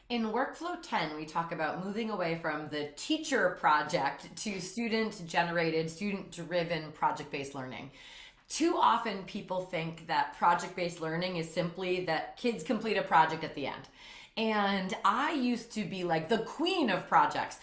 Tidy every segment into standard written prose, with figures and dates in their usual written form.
In Workflow 10, we talk about moving away from the teacher project to student generated, student driven project based learning. Too often, people think that project based learning is simply that kids complete a project at the end. And I used to be like the queen of projects.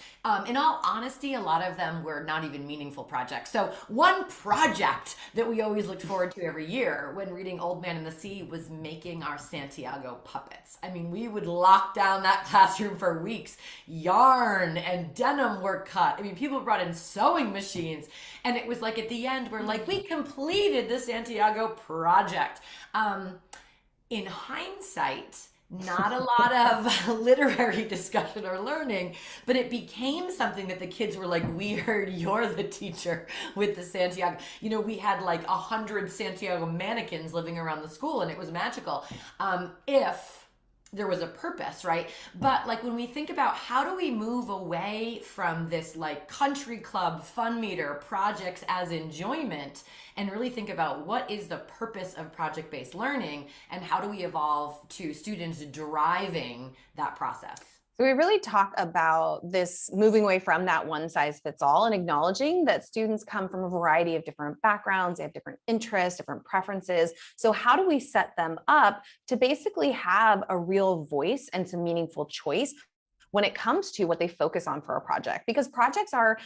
In all honesty, a lot of them were not even meaningful projects. So, one project that we always looked forward to every year when reading Old Man and the Sea was making our Santiago puppets. I mean, we would lock down that classroom for weeks. Yarn and denim were cut. I mean, people brought in sewing machines. And it was like at the end, we're like, we completed the Santiago project. In hindsight, not a lot of literary discussion or learning, but it became something that the kids were like, we heard you're the teacher with the Santiago. You know, we had like 100 Santiago mannequins living around the school, and it was magical. If there was a purpose, right? But like when we think about how do we move away from this like country club fun meter projects as enjoyment and really think about what is the purpose of project-based learning and how do we evolve to students driving that process? So we really talk about this moving away from that one size fits all and acknowledging that students come from a variety of different backgrounds, they have different interests, different preferences. So how do we set them up to basically have a real voice and some meaningful choice when it comes to what they focus on for a project? Because projects are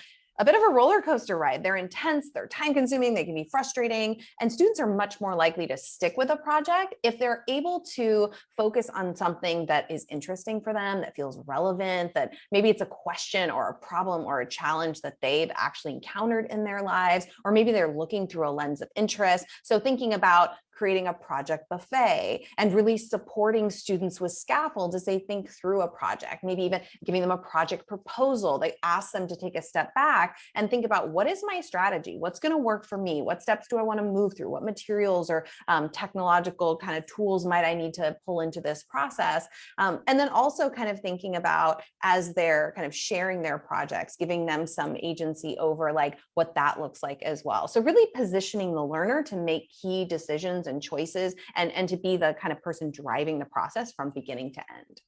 a bit of a roller coaster ride. They're intense, they're time consuming, they can be frustrating, and students are much more likely to stick with a project if they're able to focus on something that is interesting for them, that feels relevant, that maybe it's a question or a problem or a challenge that they've actually encountered in their lives, or maybe they're looking through a lens of interest. So thinking about creating a project buffet and really supporting students with scaffolds as they think through a project, maybe even giving them a project proposal. They ask them to take a step back and think about what is my strategy? What's going to work for me? What steps do I want to move through? What materials or technological kind of tools might I need to pull into this process? And then also kind of thinking about as they're kind of sharing their projects, giving them some agency over like what that looks like as well. So really positioning the learner to make key decisions and choices and to be the kind of person driving the process from beginning to end.